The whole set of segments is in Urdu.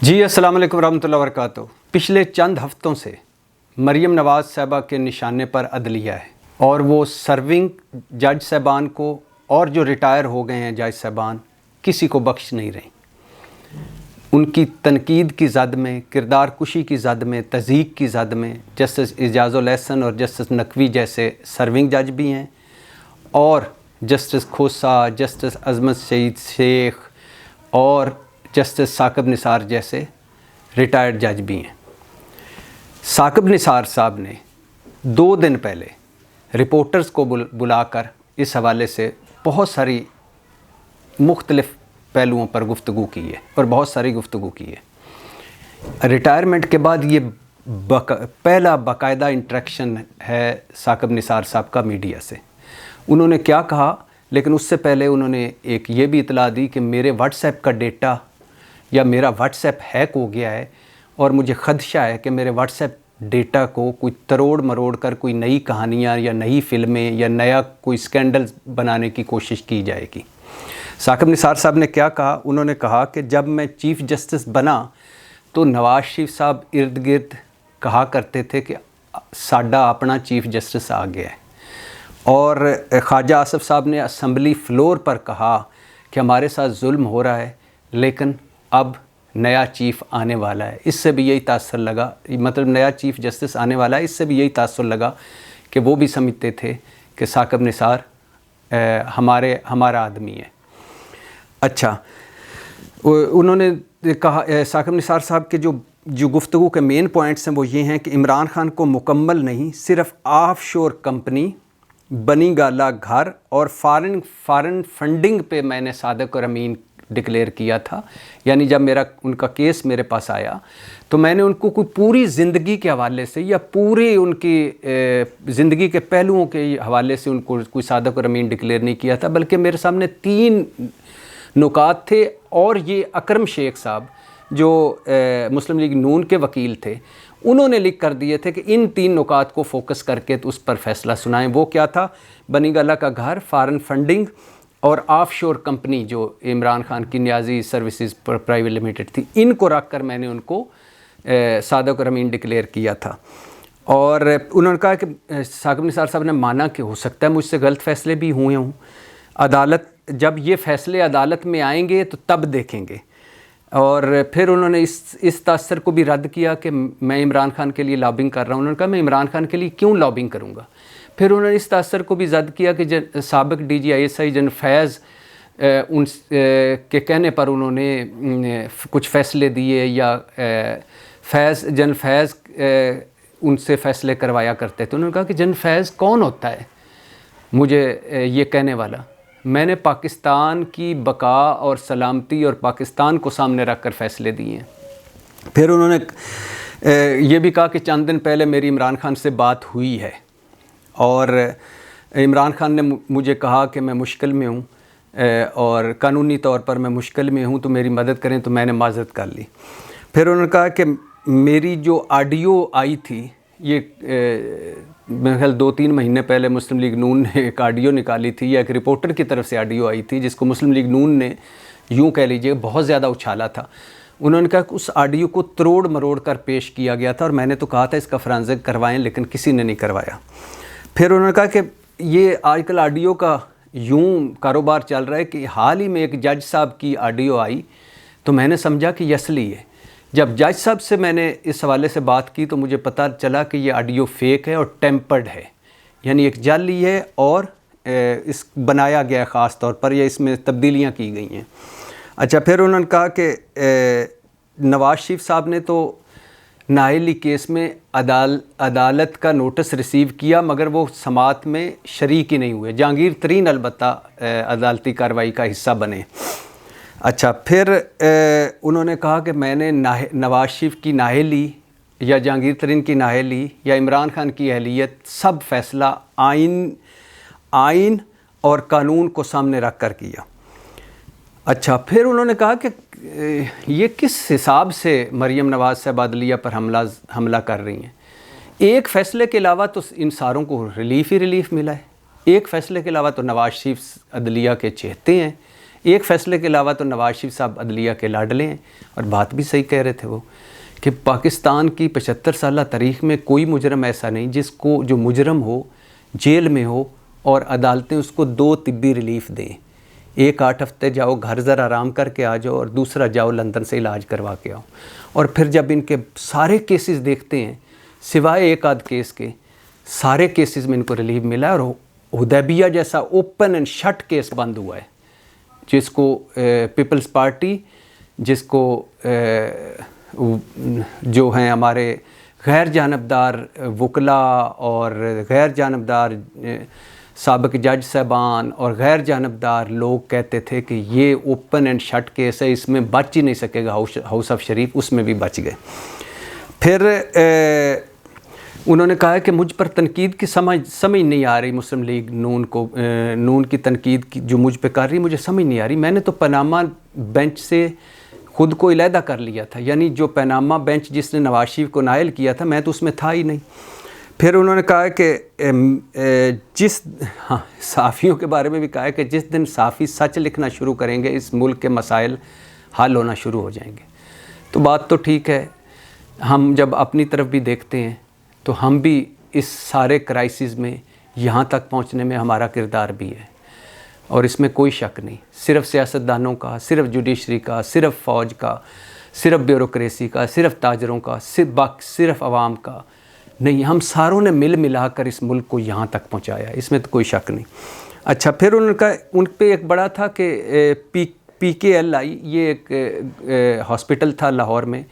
جی السلام علیکم ورحمۃ اللہ وبرکاتہ۔ پچھلے چند ہفتوں سے مریم نواز صاحبہ کے نشانے پر عدلیہ ہے اور وہ سرونگ جج صاحبان کو اور جو ریٹائر ہو گئے ہیں جج صاحبان کسی کو بخش نہیں رہی۔ ان کی تنقید کی زد میں، کردار کشی کی زد میں، تضحیک کی زد میں جسٹس اعجاز الاحسن اور جسٹس نقوی جیسے سرونگ جج بھی ہیں اور جسٹس کھوسہ، جسٹس عظمت سعید شیخ اور جسٹس ثاقب نثار جیسے ریٹائرڈ جج بھی ہیں۔ ثاقب نثار صاحب نے 2 دن پہلے رپورٹرز کو بلا کر اس حوالے سے بہت ساری مختلف پہلوؤں پر گفتگو کی ہے اور بہت ساری گفتگو کی ہے۔ ریٹائرمنٹ کے بعد یہ پہلا باقاعدہ انٹریکشن ہے ثاقب نثار صاحب کا میڈیا سے۔ انہوں نے کیا کہا، لیکن اس سے پہلے انہوں نے ایک یہ بھی اطلاع دی کہ میرے واٹس ایپ کا ڈیٹا یا میرا واٹس ایپ ہیک ہو گیا ہے اور مجھے خدشہ ہے کہ میرے واٹس ایپ ڈیٹا کو کوئی تروڑ مروڑ کر کوئی نئی کہانیاں یا نئی فلمیں یا نیا کوئی سکینڈل بنانے کی کوشش کی جائے گی۔ ثاقب نثار صاحب نے کیا کہا، انہوں نے کہا کہ جب میں چیف جسٹس بنا تو نواز شریف صاحب ارد گرد کہا کرتے تھے کہ ساڈا اپنا چیف جسٹس آ گیا ہے، اور خواجہ آصف صاحب نے اسمبلی فلور پر کہا کہ ہمارے ساتھ ظلم ہو رہا ہے لیکن اب نیا چیف آنے والا ہے۔ اس سے بھی یہی تاثر لگا، مطلب نیا چیف جسٹس آنے والا ہے، اس سے بھی یہی تاثر لگا کہ وہ بھی سمجھتے تھے کہ ثاقب نثار ہمارا آدمی ہے۔ اچھا، انہوں نے کہا ثاقب نثار صاحب کے جو گفتگو کے مین پوائنٹس ہیں وہ یہ ہیں کہ عمران خان کو مکمل نہیں، صرف آف شور کمپنی، بنی گالا گھر اور فارن فنڈنگ پہ میں نے صادق اور امین ڈکلیئر کیا تھا۔ یعنی جب ان کا کیس میرے پاس آیا تو میں نے ان کو کوئی پوری زندگی کے حوالے سے یا پوری ان کی زندگی کے پہلوؤں کے حوالے سے ان کو کوئی صادق اور امین ڈکلیئر نہیں کیا تھا، بلکہ میرے سامنے 3 نکات تھے، اور یہ اکرم شیخ صاحب جو مسلم لیگ نون کے وکیل تھے انہوں نے لکھ کر دیے تھے کہ ان 3 نکات کو فوکس کر کے تو اس پر فیصلہ سنائیں۔ وہ کیا تھا؟ بنی گالا کا گھر، فارن فنڈنگ اور آف شور کمپنی جو عمران خان کی نیازی سروسز پرائیویٹ لمیٹڈ تھی۔ ان کو رکھ کر میں نے ان کو صادق اور امین ڈکلیئر کیا تھا، اور انہوں نے کہا کہ ثاقب نثار صاحب نے مانا کہ ہو سکتا ہے مجھ سے غلط فیصلے بھی ہوئے ہوں، جب یہ فیصلے عدالت میں آئیں گے تو تب دیکھیں گے۔ اور پھر انہوں نے اس تاثر کو بھی رد کیا کہ میں عمران خان کے لیے لابنگ کر رہا ہوں۔ انہوں نے کہا میں عمران خان کے لیے کیوں لابنگ کروں گا؟ پھر انہوں نے اس تاثر کو بھی رد کیا کہ سابق ڈی جی ISI جنرل فیض ان کے کہنے پر انہوں نے کچھ فیصلے دیے، یا جنرل فیض ان سے فیصلے کروایا کرتے تھے۔ انہوں نے کہا کہ جنرل فیض کون ہوتا ہے مجھے یہ کہنے والا؟ میں نے پاکستان کی بقا اور سلامتی اور پاکستان کو سامنے رکھ کر فیصلے دیے ہیں۔ پھر انہوں نے یہ بھی کہا کہ چند دن پہلے میری عمران خان سے بات ہوئی ہے اور عمران خان نے مجھے کہا کہ میں مشکل میں ہوں اور قانونی طور پر میں مشکل میں ہوں تو میری مدد کریں، تو میں نے معذرت کر لی۔ پھر انہوں نے کہا کہ میری جو آڈیو آئی تھی، یہ میرے خیال 2-3 مہینے پہلے مسلم لیگ نون نے ایک آڈیو نکالی تھی، یا ایک رپورٹر کی طرف سے آڈیو آئی تھی جس کو مسلم لیگ نون نے یوں کہہ لیجئے بہت زیادہ اچھالا تھا۔ انہوں نے کہا کہ اس آڈیو کو تروڑ مروڑ کر پیش کیا گیا تھا اور میں نے تو کہا تھا اس کا فرانزک کروائیں، لیکن کسی نے نہیں کروایا۔ پھر انہوں نے کہا کہ یہ آج کل آڈیو کا یوں کاروبار چل رہا ہے کہ حال ہی میں ایک جج صاحب کی آڈیو آئی تو میں نے سمجھا کہ یہ اصلی ہے۔ جب جج صاحب سے میں نے اس حوالے سے بات کی تو مجھے پتہ چلا کہ یہ آڈیو فیک ہے اور ٹیمپرڈ ہے، یعنی ایک جعلی ہے اور اس بنایا گیا خاص طور پر، یا اس میں تبدیلیاں کی گئی ہیں۔ اچھا، پھر انہوں نے کہا کہ نواز شریف صاحب نے تو نااہلی کیس میں عدالت کا نوٹس ریسیو کیا مگر وہ سماعت میں شریک ہی نہیں ہوئے، جہانگیر ترین البتہ عدالتی کارروائی کا حصہ بنے۔ اچھا، پھر انہوں نے کہا کہ میں نے نواز شریف کی نااہلی یا جہانگیر ترین کی نااہلی یا عمران خان کی اہلیت سب فیصلہ آئین اور قانون کو سامنے رکھ کر کیا۔ اچھا، پھر انہوں نے کہا کہ یہ کس حساب سے مریم نواز صاحب عدلیہ پر حملہ کر رہی ہیں؟ ایک فیصلے کے علاوہ تو ان ساروں کو ریلیف ہی ریلیف ملا ہے، ایک فیصلے کے علاوہ تو نواز شریف عدلیہ کے چہتے ہیں، ایک فیصلے کے علاوہ تو نواز شریف صاحب عدلیہ کے لاڈلے ہیں، اور بات بھی صحیح کہہ رہے تھے وہ کہ پاکستان کی 75 سالہ تاریخ میں کوئی مجرم ایسا نہیں جس کو جو مجرم ہو جیل میں ہو اور عدالتیں اس کو 2 طبی ریلیف دیں، ایک 8 ہفتے جاؤ گھر ذرا آرام کر کے آ جاؤ، اور دوسرا جاؤ لندن سے علاج کروا کے آؤ. اور پھر جب ان کے سارے کیسز دیکھتے ہیں سوائے ایک آدھ کیس کے، سارے کیسز میں ان کو ریلیف ملا ہے، اور حدیبیہ جیسا اوپن اینڈ شٹ کیس بند ہوا ہے جس کو پیپلز پارٹی، جس کو جو ہیں ہمارے غیر جانبدار وکلاء اور غیر جانبدار سابق جج صاحبان اور غیر جانبدار لوگ کہتے تھے کہ یہ اوپن اینڈ شٹ کیس ہے، اس میں بچ ہی نہیں سکے گا ہاؤس آف شریف، اس میں بھی بچ گئے. پھر انہوں نے کہا کہ مجھ پر تنقید کی سمجھ نہیں آ رہی، مسلم لیگ نون کی تنقید کی جو مجھ پہ کر رہی مجھے سمجھ نہیں آ رہی. میں نے تو پاناما بینچ سے خود کو علیحدہ کر لیا تھا، یعنی جو پاناما بینچ جس نے نواز شریف کو نائل کیا تھا میں تو اس میں تھا ہی نہیں. پھر انہوں نے کہا کہ صحافیوں کے بارے میں بھی کہا ہے کہ جس دن صحافی سچ لکھنا شروع کریں گے اس ملک کے مسائل حل ہونا شروع ہو جائیں گے. تو بات تو ٹھیک ہے، ہم جب اپنی طرف بھی دیکھتے ہیں تو ہم بھی اس سارے کرائسس میں یہاں تک پہنچنے میں ہمارا کردار بھی ہے، اور اس میں کوئی شک نہیں. صرف سیاستدانوں کا، صرف جوڈیشری کا، صرف فوج کا، صرف بیوروکریسی کا، صرف تاجروں کا، صرف عوام کا نہیں، ہم ساروں نے ملا کر اس ملک کو یہاں تک پہنچایا ہے، اس میں تو کوئی شک نہیں. اچھا، پھر ان پہ ایک بڑا تھا کہ پی کے ایل آئی، یہ ایک ہاسپٹل تھا لاہور میں،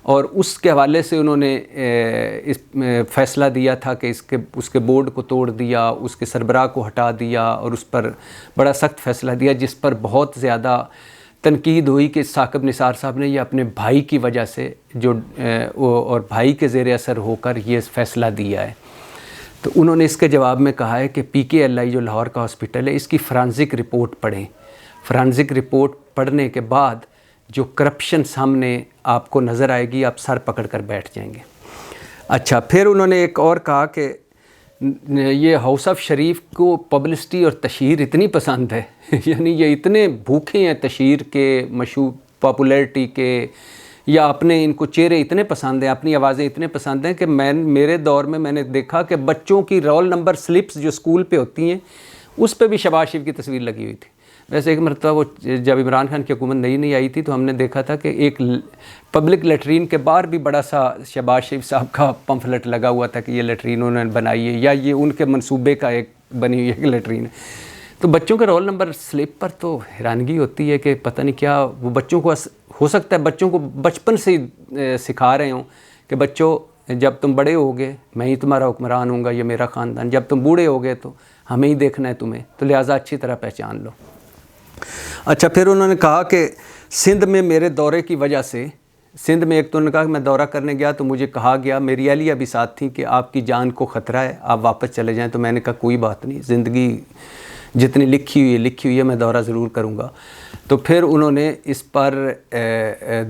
اور اس کے حوالے سے انہوں نے اس فیصلہ دیا تھا کہ اس کے بورڈ کو توڑ دیا، اس کے سربراہ کو ہٹا دیا، اور اس پر بڑا سخت فیصلہ دیا جس پر بہت زیادہ تنقید ہوئی کہ ثاقب نثار صاحب نے یہ اپنے بھائی کی وجہ سے اور بھائی کے زیر اثر ہو کر یہ فیصلہ دیا ہے. تو انہوں نے اس کے جواب میں کہا ہے کہ پی کے ایل آئی جو لاہور کا ہاسپٹل ہے اس کی فرانزک رپورٹ پڑھیں، فرانزک رپورٹ پڑھنے کے بعد جو کرپشن سامنے آپ کو نظر آئے گی آپ سر پکڑ کر بیٹھ جائیں گے. اچھا، پھر انہوں نے ایک اور کہا کہ یہ ہاؤس آف شریف کو پبلسٹی اور تشہیر اتنی پسند ہے یعنی یہ اتنے بھوکے ہیں تشہیر کے، مشہور پاپولیرٹی کے، یا اپنے ان کو چہرے اتنے پسند ہیں، اپنی آوازیں اتنے پسند ہیں کہ میرے دور میں میں نے دیکھا کہ بچوں کی رول نمبر سلپس جو اسکول پہ ہوتی ہیں اس پہ بھی شہباز شریف کی تصویر لگی ہوئی تھی. ویسے ایک مرتبہ وہ جب عمران خان کی حکومت نئی آئی تھی تو ہم نے دیکھا تھا کہ ایک پبلک لیٹرین کے باہر بھی بڑا سا شہباز شریف صاحب کا پمفلٹ لگا ہوا تھا کہ یہ لیٹرین انہوں نے بنائی ہے، یا یہ ان کے منصوبے کا ایک بنی ہوئی ایک لیٹرین ہے. تو بچوں کے رول نمبر سلپ پر تو حیرانگی ہوتی ہے کہ پتہ نہیں کیا وہ بچوں کو، ہو سکتا ہے بچوں کو بچپن سے ہی سکھا رہے ہوں کہ بچوں جب تم بڑے ہوگے میں ہی تمہارا حکمران ہوں گا، یہ میرا خاندان، جب تم بوڑھے ہوگے تو ہمیں ہی دیکھنا ہے تمہیں، تو لہٰذا اچھی طرح پہچان لو. اچھا، پھر انہوں نے کہا کہ سندھ میں میرے دورے کی وجہ سے، سندھ میں ایک تو انہوں نے کہا کہ میں دورہ کرنے گیا تو مجھے کہا گیا، میری اہلیہ بھی ساتھ تھیں، کہ آپ کی جان کو خطرہ ہے، آپ واپس چلے جائیں. تو میں نے کہا کوئی بات نہیں، زندگی جتنی لکھی ہوئی ہے میں دورہ ضرور کروں گا. تو پھر انہوں نے اس پر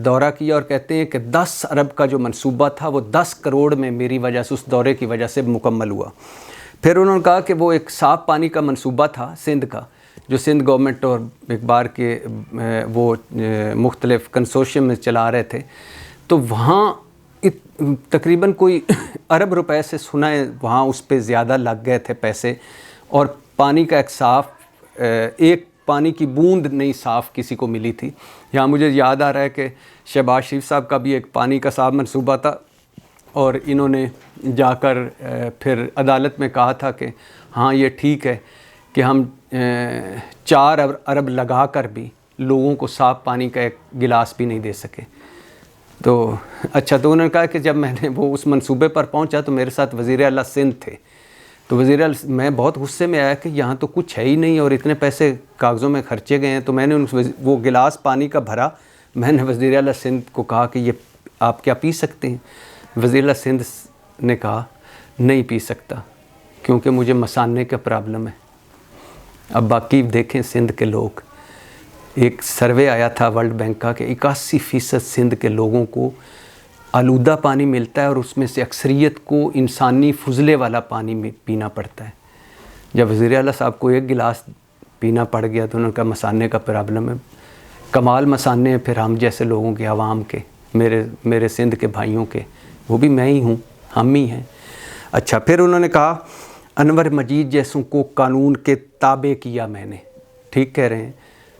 دورہ کیا اور کہتے ہیں کہ 10 ارب کا جو منصوبہ تھا وہ 10 کروڑ میں میری وجہ سے، اس دورے کی وجہ سے مکمل ہوا. پھر انہوں نے کہا کہ وہ ایک صاف پانی کا منصوبہ تھا سندھ کا، جو سندھ گورنمنٹ اور اقبال کے وہ مختلف کنسورشیم میں چلا رہے تھے، تو وہاں تقریباً کوئی ارب روپے سے سنا ہے وہاں اس پہ زیادہ لگ گئے تھے پیسے، اور پانی کا ایک صاف، ایک پانی کی بوند نہیں صاف کسی کو ملی تھی. یہاں مجھے یاد آ رہا ہے کہ شہباز شریف صاحب کا بھی ایک پانی کا صاف منصوبہ تھا، اور انہوں نے جا کر پھر عدالت میں کہا تھا کہ ہاں یہ ٹھیک ہے کہ ہم 4 ارب لگا کر بھی لوگوں کو صاف پانی کا ایک گلاس بھی نہیں دے سکے. تو اچھا، تو انہوں نے کہا کہ جب میں نے وہ اس منصوبے پر پہنچا تو میرے ساتھ وزیر اعلیٰ سندھ تھے، تو وزیر اعلیٰ، میں بہت غصے میں آیا کہ یہاں تو کچھ ہے ہی نہیں اور اتنے پیسے کاغذوں میں خرچے گئے ہیں. تو میں نے وہ گلاس پانی کا بھرا، میں نے وزیر اعلیٰ سندھ کو کہا کہ یہ آپ کیا پی سکتے ہیں؟ وزیر اعلیٰ سندھ نے کہا نہیں پی سکتا کیونکہ مجھے مثانے کا پرابلم ہے. اب باقی دیکھیں سندھ کے لوگ، ایک سروے آیا تھا ورلڈ بینک کا کہ 81% سندھ کے لوگوں کو آلودہ پانی ملتا ہے، اور اس میں سے اکثریت کو انسانی فضلے والا پانی میں پینا پڑتا ہے. جب وزیر اعلیٰ صاحب کو ایک گلاس پینا پڑ گیا تو انہوں نے کہا مسانے کا پرابلم ہے. کمال مسانے ہیں پھر ہم جیسے لوگوں کے، عوام کے، میرے سندھ کے بھائیوں کے، وہ بھی میں ہی ہوں، ہم ہی ہیں. اچھا پھر انہوں نے کہا انور مجید جیسوں کو قانون کے تابع کیا میں نے. ٹھیک کہہ رہے ہیں.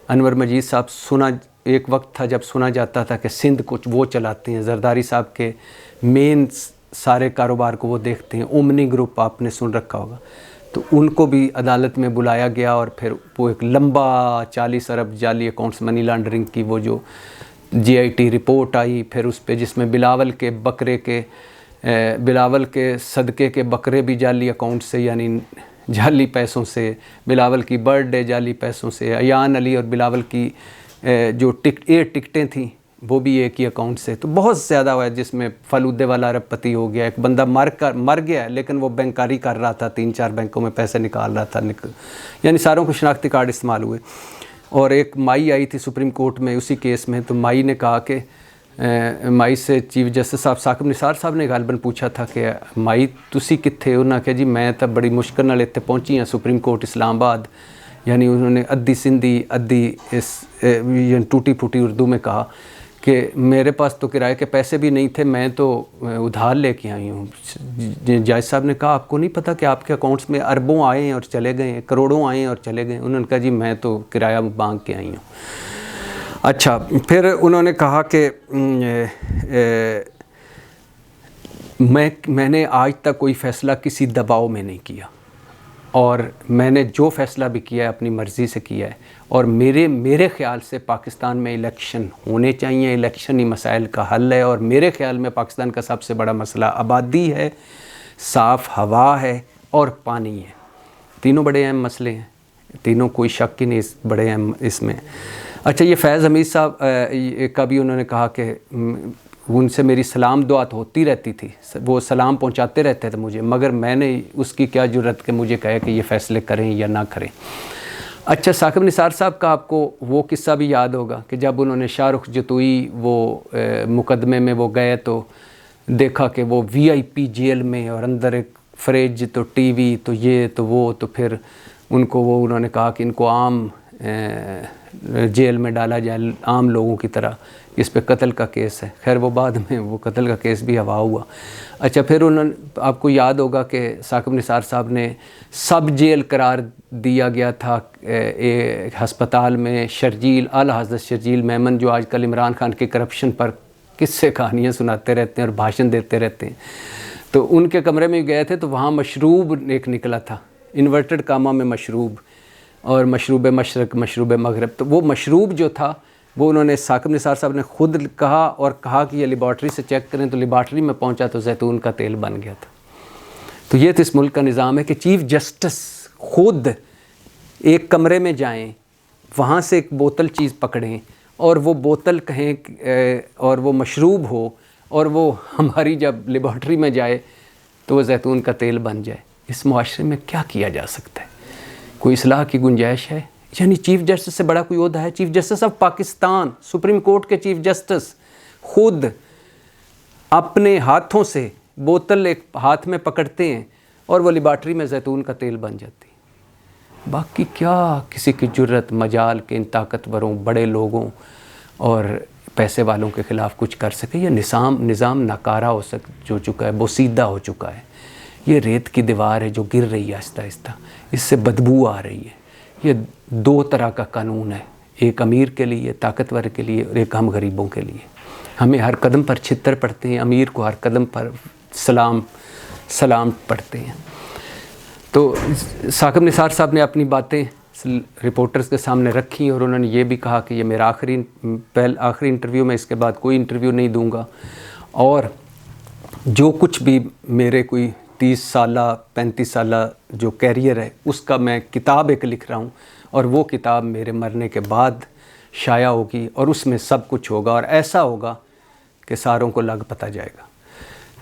انور مجید صاحب ایک وقت تھا جب سنا جاتا تھا کہ سندھ کچھ وہ چلاتے ہیں، زرداری صاحب کے مین سارے کاروبار کو وہ دیکھتے ہیں. اومنی گروپ آپ نے سن رکھا ہوگا. تو ان کو بھی عدالت میں بلایا گیا اور پھر وہ ایک لمبا 40 ارب جعلی اکاؤنٹس منی لانڈرنگ کی وہ جو GIT رپورٹ آئی، پھر اس پہ جس میں بلاول کے صدقے کے بکرے بھی جعلی اکاؤنٹ سے، یعنی جعلی پیسوں سے، بلاول کی برتھ ڈے جعلی پیسوں سے، ایان علی اور بلاول کی جو ٹکٹیں تھیں وہ بھی ایک ہی اکاؤنٹ سے. تو بہت زیادہ ہوا ہے جس میں فلودے والا ارب پتی ہو گیا. ایک بندہ مر گیا لیکن وہ بینکاری کر رہا تھا، 3-4 بینکوں میں پیسے نکال رہا تھا، یعنی ساروں کو شناختی کارڈ استعمال ہوئے. اور ایک مائی آئی تھی سپریم کورٹ میں اسی کیس میں. تو مائی نے کہا کہ مائی سے چیف جسٹس صاحب ثاقب نثار صاحب نے غالباً پوچھا تھا کہ مائی تسی کتھے؟ انہوں نے کہا جی میں تو بڑی مشکل نال اتنے پہنچی ہوں سپریم کورٹ اسلام آباد. یعنی انہوں نے ادھی سندھی ادھی ٹوٹی پھوٹی اردو میں کہا کہ میرے پاس تو کرائے کے پیسے بھی نہیں تھے، میں تو ادھار لے کے آئی ہوں. جج صاحب نے کہا آپ کو نہیں پتہ کہ آپ کے اکاؤنٹس میں اربوں آئے ہیں اور چلے گئے ہیں، کروڑوں آئے ہیں اور چلے گئے ہیں؟ انہوں نے کہا جی میں تو کرایہ مانگ کے آئی ہوں. اچھا پھر انہوں نے کہا کہ میں نے آج تک کوئی فیصلہ کسی دباؤ میں نہیں کیا، اور میں نے جو فیصلہ بھی کیا ہے اپنی مرضی سے کیا ہے. اور میرے خیال سے پاکستان میں الیکشن ہونے چاہیے، الیکشن ہی مسائل کا حل ہے. اور میرے خیال میں پاکستان کا سب سے بڑا مسئلہ آبادی ہے، صاف ہوا ہے اور پانی ہے. تینوں بڑے اہم مسئلے ہیں، تینوں کوئی شک ہی نہیں بڑے اہم اس میں. اچھا یہ فیض حمید صاحب کا بھی انہوں نے کہا کہ ان سے میری سلام دعا تو ہوتی رہتی تھی، وہ سلام پہنچاتے رہتے تھے مجھے، مگر میں نے اس کی کیا جرت کہ مجھے کہے کہ یہ فیصلے کریں یا نہ کریں. اچھا ثاقب نثار صاحب کا آپ کو وہ قصہ بھی یاد ہوگا کہ جب انہوں نے شاہ رخ جتوئی وہ مقدمے میں وہ گئے تو دیکھا کہ وہ VIP جیل میں، اور اندر ایک فریج تو ٹی وی تو یہ تو وہ، تو پھر انہوں نے کہا کہ ان کو عام جیل میں ڈالا جائے عام لوگوں کی طرح، اس پہ قتل کا کیس ہے. خیر وہ بعد میں وہ قتل کا کیس بھی ہوا ہوا. اچھا پھر آپ کو یاد ہوگا کہ ثاقب نثار صاحب نے سب جیل قرار دیا گیا تھا ہسپتال میں شرجیل، اعلیٰ حضرت شرجیل میمن، جو آج کل عمران خان کے کرپشن پر قصے کہانیاں سناتے رہتے ہیں اور بھاشن دیتے رہتے ہیں. تو ان کے کمرے میں گئے تھے تو وہاں مشروب ایک نکلا تھا، انورٹڈ کامہ میں مشروب، اور مشروب مشرق مشروب مغرب. تو وہ مشروب جو تھا وہ انہوں نے ثاقب نثار صاحب نے خود کہا اور کہا کہ یہ لیبارٹری سے چیک کریں، تو لیبارٹری میں پہنچا تو زیتون کا تیل بن گیا تھا. تو یہ تو اس ملک کا نظام ہے کہ چیف جسٹس خود ایک کمرے میں جائیں، وہاں سے ایک بوتل چیز پکڑیں اور وہ بوتل کہیں اور وہ مشروب ہو، اور وہ ہماری جب لیبارٹری میں جائے تو وہ زیتون کا تیل بن جائے. اس معاشرے میں کیا کیا جا سکتا ہے؟ کوئی اصلاح کی گنجائش ہے؟ یعنی چیف جسٹس سے بڑا کوئی عہدہ ہے؟ Chief justice of Pakistan, supreme court کے چیف جسٹس خود اپنے ہاتھوں سے بوتل ایک ہاتھ میں پکڑتے ہیں اور وہ لیبارٹری میں زیتون کا تیل بن جاتی ہے. باقی کیا کسی کی جرت مجال کے ان طاقتوروں بڑے لوگوں اور پیسے والوں کے خلاف کچھ کر سکے؟ یہ نظام ناکارہ ہو چکا ہے، بوسیدہ ہو چکا ہے. یہ ریت کی دیوار ہے جو گر رہی ہے آہستہ آہستہ، اس سے بدبو آ رہی ہے. یہ دو طرح کا قانون ہے، ایک امیر کے لیے طاقتور کے لیے اور ایک ہم غریبوں کے لیے. ہمیں ہر قدم پر چھتر پڑتے ہیں، امیر کو ہر قدم پر سلام پڑھتے ہیں. تو ثاقب نثار صاحب نے اپنی باتیں رپورٹرز کے سامنے رکھی اور انہوں نے یہ بھی کہا کہ یہ میرا آخری انٹرویو، میں اس کے بعد کوئی انٹرویو نہیں دوں گا، اور جو کچھ بھی میرے کوئی 30 سالہ 35 سالہ جو کیریئر ہے اس کا میں کتاب ایک لکھ رہا ہوں، اور وہ کتاب میرے مرنے کے بعد شائع ہوگی اور اس میں سب کچھ ہوگا اور ایسا ہوگا کہ ساروں کو لگ پتہ جائے گا.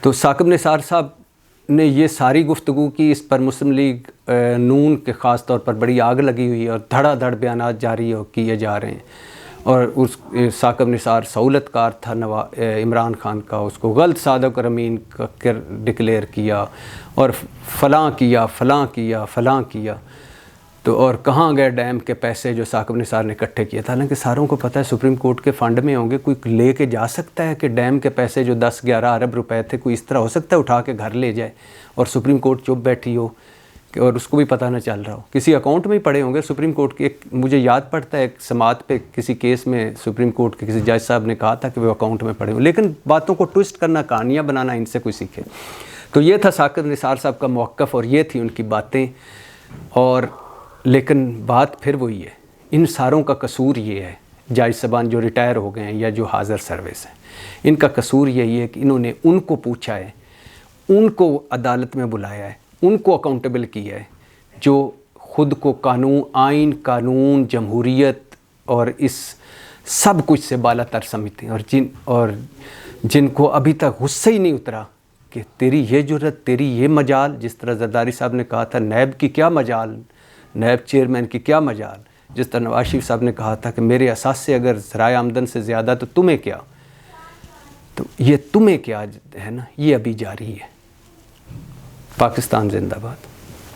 تو ثاقب نثار صاحب نے یہ ساری گفتگو کی، اس پر مسلم لیگ نون کے خاص طور پر بڑی آگ لگی ہوئی ہے اور دھڑا دھڑ بیانات جاری کیے جا رہے ہیں. اور اس ثاقب نثار سہولت کار تھا عمران خان کا، اس کو غلط صادق اور امین ڈکلیئر کیا اور فلاں کیا. تو اور کہاں گئے ڈیم کے پیسے جو ثاقب نثار نے اکٹھے کیے تھے؟ حالانکہ ساروں کو پتہ ہے سپریم کورٹ کے فنڈ میں ہوں گے، کوئی لے کے جا سکتا ہے کہ ڈیم کے پیسے جو 10-11 ارب روپے تھے کوئی اس طرح ہو سکتا ہے اٹھا کے گھر لے جائے اور سپریم کورٹ چپ بیٹھی ہو اور اس کو بھی پتہ نہ چل رہا ہو؟ کسی اکاؤنٹ میں ہی پڑے ہوں گے سپریم کورٹ کے. مجھے یاد پڑتا ہے ایک سماعت پہ کسی کیس میں سپریم کورٹ کے کسی جج صاحب نے کہا تھا کہ وہ اکاؤنٹ میں پڑے ہوں. لیکن باتوں کو ٹوسٹ کرنا، کہانیاں بنانا، ان سے کوئی سیکھے. تو یہ تھا ثاقب نثار صاحب کا موقف اور یہ تھی ان کی باتیں. اور لیکن بات پھر وہی ہے، ان ساروں کا قصور یہ ہے، جج صاحبان جو ریٹائر ہو گئے ہیں یا جو حاضر سروس ہیں، ان کا قصور یہی ہے کہ انہوں نے ان کو پوچھا ہے، ان کو عدالت میں بلایا ہے، ان کو اکاؤنٹیبل کیا ہے، جو خود کو قانون، آئین، قانون، جمہوریت اور اس سب کچھ سے بالا تر سمجھتے ہیں، اور جن کو ابھی تک غصہ ہی نہیں اترا کہ تیری یہ جرت، تیری یہ مجال. جس طرح زرداری صاحب نے کہا تھا نیب کی کیا مجال، نیب چیئرمین کی کیا مجال. جس طرح نواز شریف صاحب نے کہا تھا کہ میرے اثاثے اگر ذرائع آمدن سے زیادہ تو تمہیں کیا. تو یہ تمہیں کیا ہے نا، یہ ابھی جاری ہے. پاکستان زندہ باد.